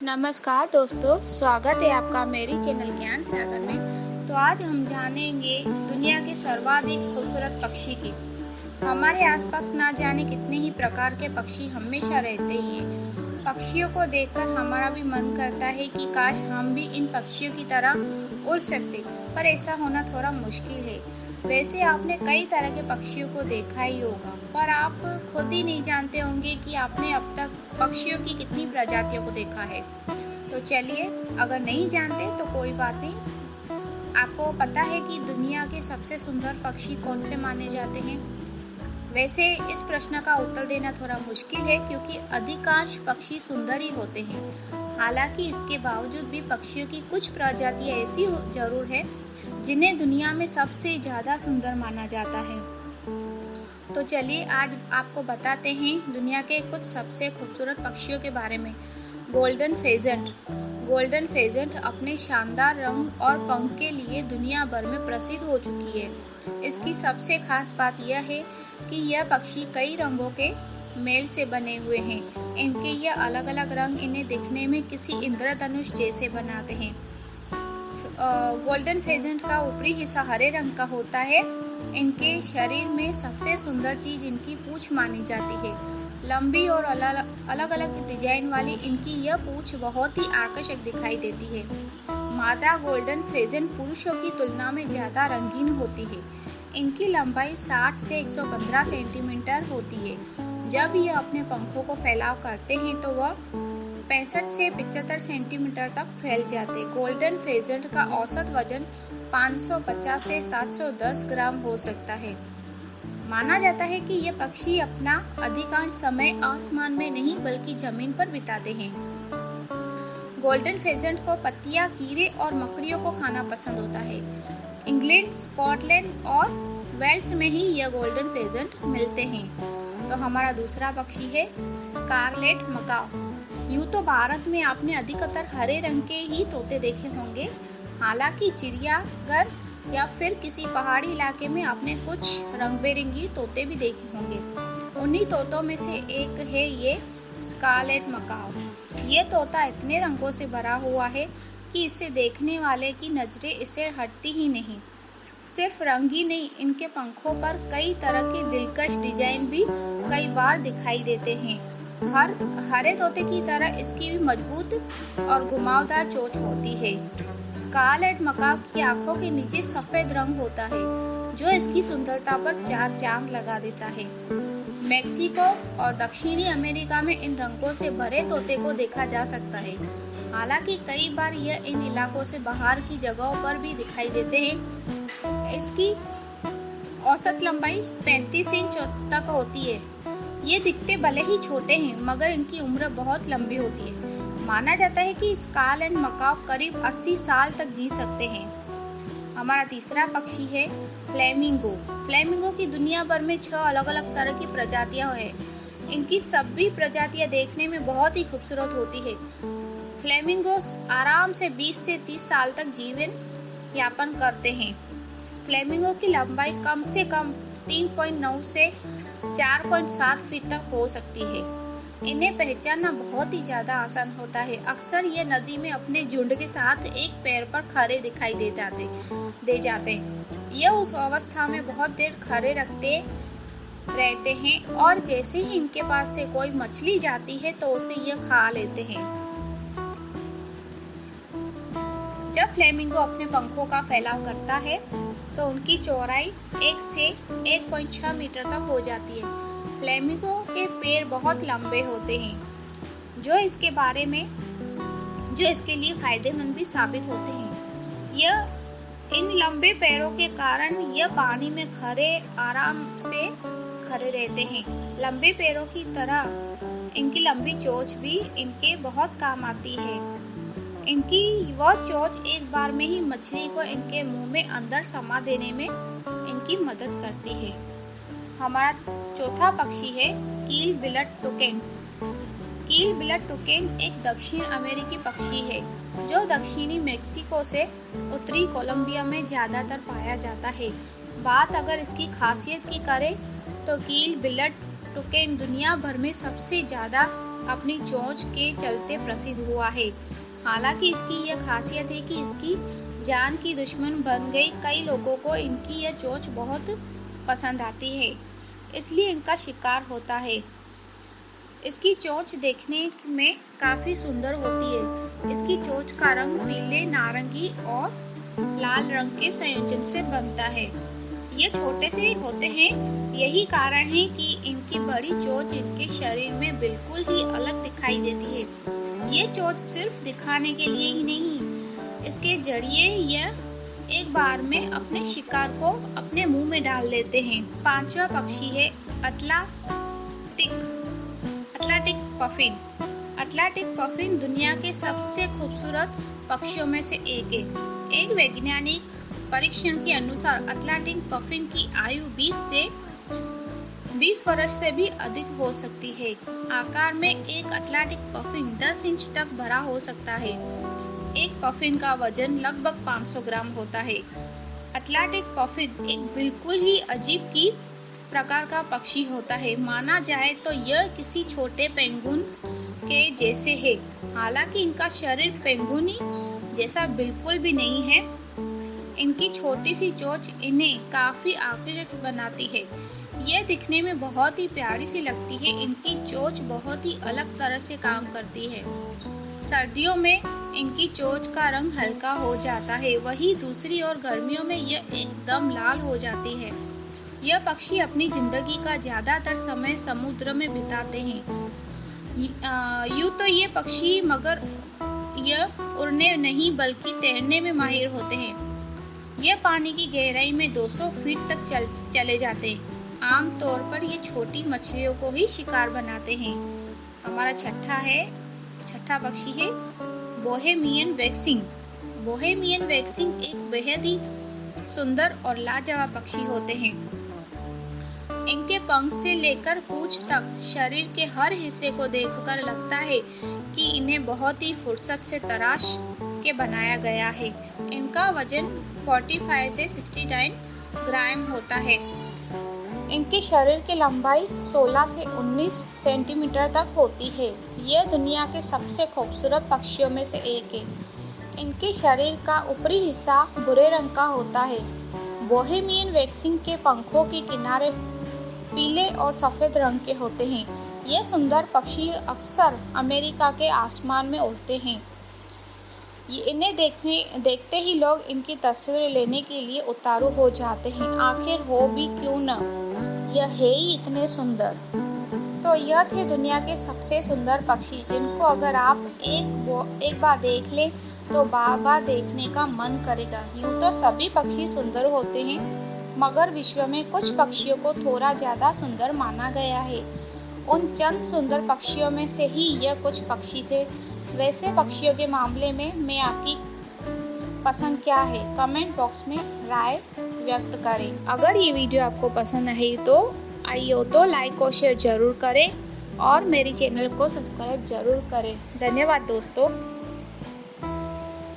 नमस्कार दोस्तों, स्वागत है आपका मेरी चैनल ज्ञान सागर में। तो आज हम जानेंगे दुनिया के सर्वाधिक खूबसूरत पक्षी की। हमारे आसपास ना जाने कितने ही प्रकार के पक्षी हमेशा रहते ही हैं। पक्षियों को देखकर हमारा भी मन करता है कि काश हम भी इन पक्षियों की तरह उड़ सकते, पर ऐसा होना थोड़ा मुश्किल है। वैसे आपने कई तरह के पक्षियों को देखा ही होगा, पर आप खुद ही नहीं जानते होंगे कि आपने अब तक पक्षियों की कितनी प्रजातियों को देखा है। तो चलिए, अगर नहीं जानते तो कोई बात नहीं। आपको पता है कि दुनिया के सबसे सुंदर पक्षी कौन से माने जाते हैं? वैसे इस प्रश्न का उत्तर देना थोड़ा मुश्किल है, क्योंकि अधिकांश पक्षी सुंदर ही होते हैं। हालांकि इसके बावजूद भी पक्षियों की कुछ प्रजातियां ऐसी जरूर है जिन्हें दुनिया में सबसे ज़्यादा सुंदर माना जाता है। तो चलिए, आज आपको बताते हैं दुनिया के कुछ सबसे खूबसूरत पक्षियों के बारे में। Golden pheasant. गोल्डन फेजेंट अपने शानदार रंग और पंख के लिए दुनिया भर में प्रसिद्ध हो चुकी है। इसकी सबसे खास बात यह है कि यह पक्षी कई रंगों के मेल से बने हुए हैं। इनके यह अलग अलग रंग इन्हें दिखने में किसी इंद्रधनुष जैसे बनाते हैं। गोल्डन फेजेंट का ऊपरी हिस्सा हरे रंग का होता है। इनके शरीर में सबसे सुंदर चीज इनकी पूंछ मानी जाती है। लंबी और अलग अलग डिजाइन वाली इनकी यह पूंछ बहुत ही आकर्षक दिखाई देती है। मादा गोल्डन फेजेंट पुरुषों की तुलना में ज्यादा रंगीन होती है। इनकी लंबाई 60 से 115 सेंटीमीटर होती है। जब यह अपने पंखों को फैलाव करते हैं तो वह 65 से 75 सेंटीमीटर तक फैल जाते। गोल्डन फेजेंट का औसत वजन 550 से 710 ग्राम हो सकता है। माना जाता है कि ये पक्षी अपना अधिकांश समय आसमान में नहीं बल्कि जमीन पर बिताते हैं। गोल्डन फेजेंट को पत्तियां, कीड़े और मकड़ियों को खाना पसंद होता है। इंग्लैंड, स्कॉटलैंड और वेल्स में ही यह गोल्डन फेजेंट मिलते हैं। तो हमारा दूसरा पक्षी है स्कारलेट मकाऊ। यूँ तो भारत में आपने अधिकतर हरे रंग के ही तोते देखे होंगे। हालांकि चिड़ियाघर या फिर किसी पहाड़ी इलाके में आपने कुछ रंग बिरंगी तोते भी देखे होंगे। उन्हीं तोतों में से एक है ये स्कारलेट मकाऊ। ये तोता इतने रंगों से भरा हुआ है कि इसे देखने वाले की नजरें इसे हटती ही नहीं। सिर्फ रंग ही नहीं, इनके पंखों पर कई तरह के दिलकश डिजाइन भी कई बार दिखाई देते हैं। हरे तोते की तरह इसकी भी मजबूत और घुमावदार चोंच होती है। स्कारलेट मकाऊ की आंखों के नीचे सफेद रंग होता है, जो इसकी सुंदरता पर चार चांद लगा देता है। मेक्सिको और दक्षिणी अमेरिका में इन रंगों से भरे तोते को देखा जा सकता है। हालांकि कई बार यह इन इलाकों से बाहर की जगहों पर भी दिखाई देते हैं। इसकी औसत लंबाई 35 इंच तक होती है। ये दिखते भले ही छोटे हैं, मगर इनकी उम्र बहुत लंबी होती है। माना जाता है कि स्कारलेट मकाऊ करीब 80 साल तक जी सकते हैं। हमारा तीसरा पक्षी है फ्लेमिंगो। फ्लेमिंगो की दुनिया भर में 6 अलग अलग तरह की प्रजातियां हैं। इनकी सभी प्रजातियां देखने में बहुत ही खूबसूरत होती है। फ्लेमिंगो आराम से 20 से 30 साल तक जीवन यापन करते हैं। फ्लेमिंगो की लंबाई कम से कम 3.9 से 4.7 फीट तक हो सकती है। इन्हें पहचानना बहुत ही ज्यादा आसान होता है। अक्सर ये नदी में अपने झुंड के साथ एक पैर पर खड़े दिखाई दे जाते हैं। यह उस अवस्था में बहुत देर खड़े रहते हैं और जैसे ही इनके पास से कोई मछली जाती है तो उसे यह खा लेते हैं। जब फ्लेमिंगो अपने पंखों का फैलाव करता है तो उनकी चौड़ाई 1 से 1.6 मीटर तक हो जाती है। फ्लेमिंगो के पैर बहुत लंबे होते हैं, जो इसके लिए फायदेमंद भी साबित होते हैं। इन लंबे पैरों के कारण यह पानी में आराम से खड़े रहते हैं। लंबे पैरों की तरह इनकी लंबी चोंच भी इनके बहुत काम आती है। इनकी वह चोंच एक बार में ही मछली को इनके मुंह में अंदर समा देने में इनकी मदद करती है। हमारा चौथा पक्षी है कील बिलट टुकेन। कील बिलट टुकेन एक दक्षिण अमेरिकी पक्षी है, जो दक्षिणी मेक्सिको से उत्तरी कोलंबिया में ज्यादातर पाया जाता है। बात अगर इसकी खासियत की करें तो कील बिलट टुकेन दुनिया भर में सबसे ज्यादा अपनी चोंच के चलते प्रसिद्ध हुआ है। हालांकि इसकी यह खासियत है कि इसकी जान की दुश्मन बन गई कई लोगों को इनकी यह चोंच बहुत पसंद आती है, इसलिए इनका शिकार होता है। इसकी चोंच देखने में काफ़ी सुंदर होती है। इसकी चोंच का रंग पीले, नारंगी और लाल रंग के संयोजन से बनता है। ये छोटे से होते हैं, यही कारण है कि इनकी बड़ी चोंच इनके शरीर में बिल्कुल ही अलग दिखाई देती है। ये चोंच सिर्फ दिखाने के लिए ही नहीं, इसके जरिए यह एक बार में अपने शिकार को अपने मुंह में डाल देते हैं। पांचवा पक्षी है अटलांटिक पफिन। अटलांटिक पफिन दुनिया के सबसे खूबसूरत पक्षियों में से एक है। एक वैज्ञानिक परीक्षण के अनुसार अटलांटिक पफिन की आयु 20 वर्ष से भी अधिक हो सकती है। आकार में एक अटलांटिक पफिन 10 इंच तक बड़ा हो सकता है। एक पफिन का वजन लगभग 500 ग्राम होता है। अटलांटिक पफिन एक बिल्कुल ही अजीब की प्रकार का पक्षी होता है। माना जाए तो यह किसी छोटे पेंगुइन के जैसे है। हालांकि इनका शरीर पेंगुइन जैसा बिल्कुल भी नहीं है। इनकी छोटी सी चोंच इन्हें काफी आकर्षक बनाती है। यह दिखने में बहुत ही प्यारी सी लगती है। इनकी चोंच बहुत ही अलग तरह से काम करती है। सर्दियों में इनकी चोंच का रंग हल्का हो जाता है, वहीं दूसरी ओर गर्मियों में यह एकदम लाल हो जाती है। यह पक्षी अपनी जिंदगी का ज्यादातर समय समुद्र में बिताते हैं। यूँ तो ये पक्षी मगर यह उड़ने नहीं बल्कि तैरने में माहिर होते हैं। यह पानी की गहराई में 200 फीट तक चले जाते हैं। आमतौर पर ये छोटी मछलियों को ही शिकार बनाते हैं। हमारा छठा पक्षी है बोहेमियन वैक्सिंग। बोहेमियन वैक्सिंग एक बेहद ही सुंदर और लाजवाब पक्षी होते हैं। इनके पंख से लेकर पूंछ तक शरीर के हर हिस्से को देखकर लगता है कि इन्हें बहुत ही फुर्सत से तराश के बनाया गया है। इनका वजन 45 से 69 ग्राम होता है। इनके शरीर की लंबाई 16 से 19 सेंटीमीटर तक होती है। यह दुनिया के सबसे खूबसूरत पक्षियों में से एक है। इनके शरीर का ऊपरी हिस्सा भूरे रंग का होता है। बोहेमियन वैक्सिंग के पंखों के किनारे पीले और सफ़ेद रंग के होते हैं। ये सुंदर पक्षी अक्सर अमेरिका के आसमान में उड़ते हैं। इन्हें देखते ही लोग इनकी तस्वीरें लेने के लिए उतारू हो जाते हैं। आखिर हो भी क्यों न, यह है ही इतने सुंदर। तो यह थे दुनिया के सबसे सुंदर पक्षी, जिनको अगर आप एक बार देख लें तो बार बार देखने का मन करेगा। यूँ तो सभी पक्षी सुंदर होते हैं, मगर विश्व में कुछ पक्षियों को थोड़ा ज़्यादा सुंदर माना गया है। उन चंद सुंदर पक्षियों में से ही यह कुछ पक्षी थे। वैसे पक्षियों के मामले में मैं आपकी पसंद क्या है, कमेंट बॉक्स में राय व्यक्त करें। अगर ये वीडियो आपको पसंद आई तो लाइक और शेयर ज़रूर करें और मेरे चैनल को सब्सक्राइब ज़रूर करें। धन्यवाद दोस्तों।